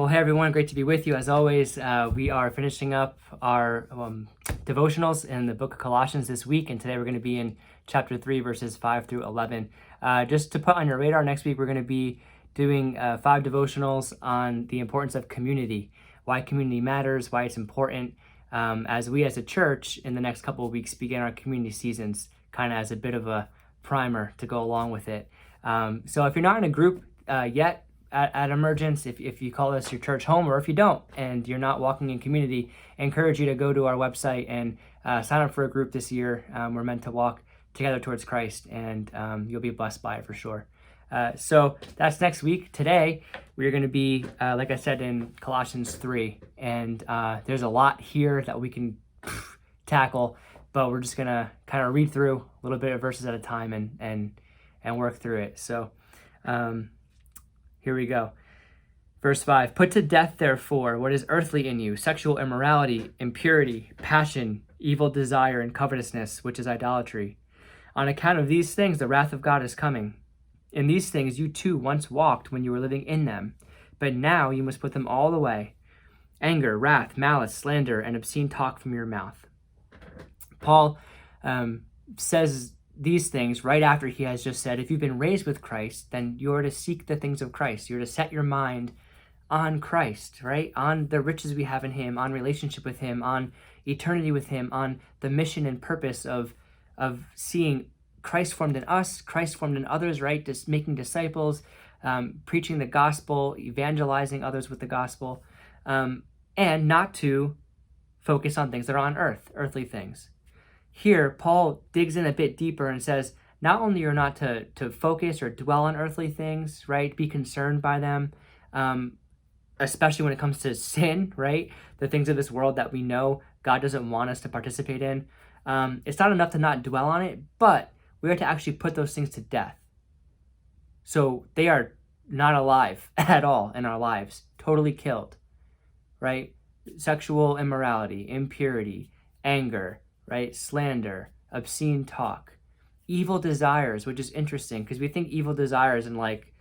Well, hey everyone, great to be with you. As always, we are finishing up our devotionals in the book of Colossians this week, and today we're going to be in chapter 3, verses 5 through 11. Just to put on your radar, next week we're going to be doing 5 devotionals on the importance of community, why community matters, why it's important, as we as a church in the next couple of weeks begin our community seasons, kind of as a bit of a primer to go along with it. So if you're not in a group yet, at Emergence, if you call this your church home, or if you don't and you're not walking in community, I encourage you to go to our website and sign up for a group this year. We're meant to walk together towards Christ, and you'll be blessed by it for sure. So that's next week. Today, we're going to be, like I said, in Colossians 3, and there's a lot here that we can tackle, but we're just going to kind of read through a little bit of verses at a time and work through it. So here we go. Verse 5, put to death, therefore, what is earthly in you, sexual immorality, impurity, passion, evil desire, and covetousness, which is idolatry. On account of these things, the wrath of God is coming. In these things you too once walked when you were living in them, but now you must put them all away. Anger, wrath, malice, slander, and obscene talk from your mouth. Paul says these things right after he has just said, if you've been raised with Christ, then you're to seek the things of Christ. You're to set your mind on Christ, right? On the riches we have in him, on relationship with him, on eternity with him, on the mission and purpose of seeing Christ formed in us, Christ formed in others, right? Just making disciples, preaching the gospel, evangelizing others with the gospel, and not to focus on things that are on earth, earthly things. Here, Paul digs in a bit deeper and says, not only you're not to focus or dwell on earthly things, right? Be concerned by them, especially when it comes to sin, right? The things of this world that we know God doesn't want us to participate in. It's not enough to not dwell on it, but we are to actually put those things to death. So they are not alive at all in our lives, totally killed, right? Sexual immorality, impurity, anger, right? Slander, obscene talk, evil desires, which is interesting because we think evil desires and like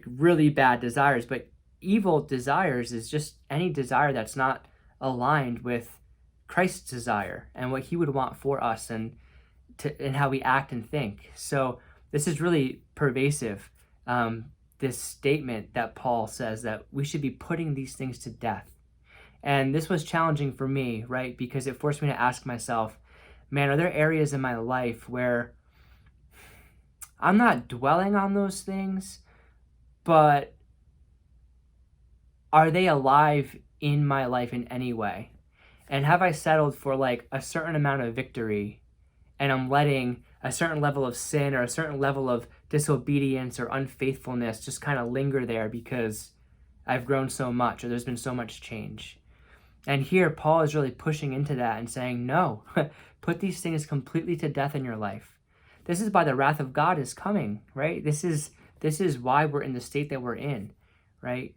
really bad desires, but evil desires is just any desire that's not aligned with Christ's desire and what he would want for us and how we act and think. So this is really pervasive, this statement that Paul says that we should be putting these things to death. And this was challenging for me, right? Because it forced me to ask myself, man, are there areas in my life where I'm not dwelling on those things, but are they alive in my life in any way? And have I settled for like a certain amount of victory and I'm letting a certain level of sin or a certain level of disobedience or unfaithfulness just kind of linger there because I've grown so much or there's been so much change? And here, Paul is really pushing into that and saying, no, put these things completely to death in your life. This is why the wrath of God is coming, right? This is why we're in the state that we're in, right?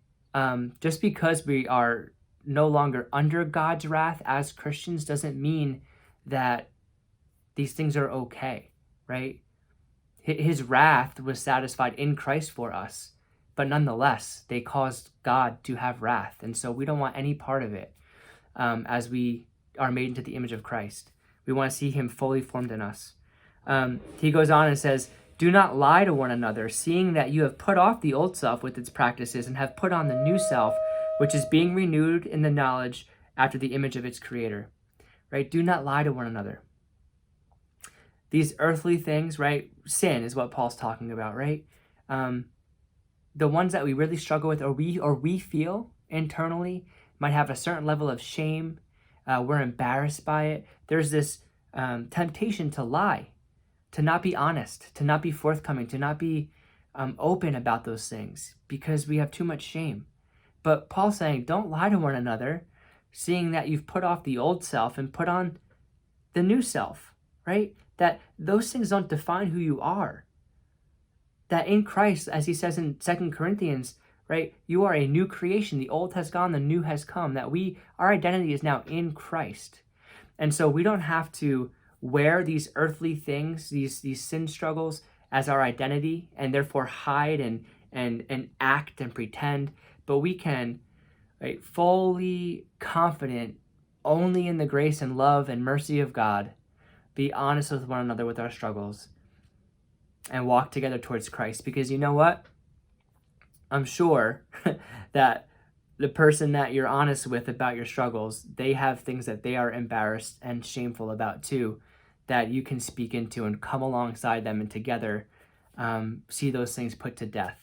Just because we are no longer under God's wrath as Christians doesn't mean that these things are okay, right? His wrath was satisfied in Christ for us, but nonetheless, they caused God to have wrath. And so we don't want any part of it. As we are made into the image of Christ. We want to see him fully formed in us. He goes on and says, do not lie to one another, seeing that you have put off the old self with its practices and have put on the new self, which is being renewed in the knowledge after the image of its creator. Right? Do not lie to one another. These earthly things, right? Sin is what Paul's talking about, right? The ones that we really struggle with or we feel internally might have a certain level of shame. We're embarrassed by it. There's this temptation to lie, to not be honest, to not be forthcoming, to not be open about those things because we have too much shame. But Paul's saying, don't lie to one another, seeing that you've put off the old self and put on the new self, right? That those things don't define who you are. That in Christ, as he says in 2 Corinthians, right? You are a new creation. The old has gone, the new has come. That our identity is now in Christ. And so we don't have to wear these earthly things, these sin struggles as our identity and therefore hide and act and pretend. but we can, right, fully confident only in the grace and love and mercy of God, be honest with one another with our struggles, and walk together towards Christ. Because you know what? I'm sure that the person that you're honest with about your struggles, they have things that they are embarrassed and shameful about too, that you can speak into and come alongside them and together see those things put to death,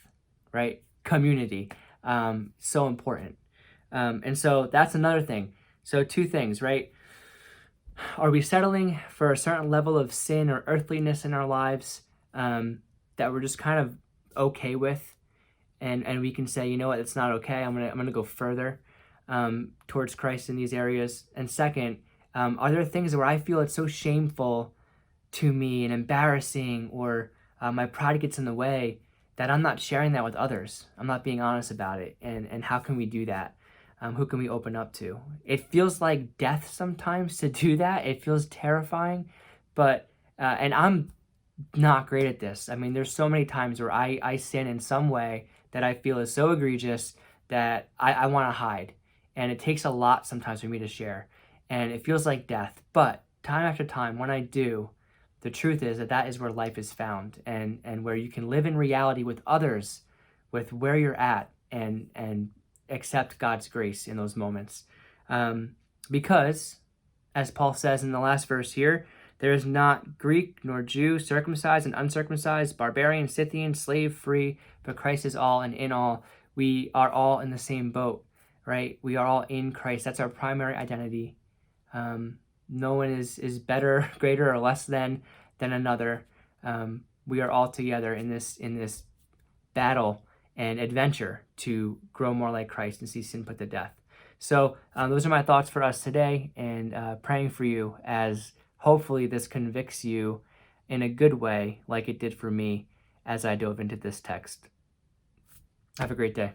right? Community, so important. And so that's another thing. So two things, right? Are we settling for a certain level of sin or earthliness in our lives that we're just kind of okay with? And we can say, you know what, it's not okay. I'm gonna go further towards Christ in these areas. And second, are there things where I feel it's so shameful to me and embarrassing, or my pride gets in the way, that I'm not sharing that with others? I'm not being honest about it. And how can we do that? Who can we open up to? It feels like death sometimes to do that. It feels terrifying, but and I'm not great at this. I mean, there's so many times where I sin in some way that I feel is so egregious that I want to hide. And it takes a lot sometimes for me to share. And it feels like death. But time after time, when I do, the truth is that is where life is found, and where you can live in reality with others, with where you're at, and accept God's grace in those moments. Because, as Paul says in the last verse here, there is not Greek nor Jew, circumcised and uncircumcised, barbarian, Scythian, slave, free, but Christ is all and in all. We are all in the same boat, right? We are all in Christ. That's our primary identity. No one is better, greater, or less than another. We are all together in this battle and adventure to grow more like Christ and see sin put to death. So those are my thoughts for us today, and praying for you as hopefully this convicts you in a good way, like it did for me as I dove into this text. Have a great day.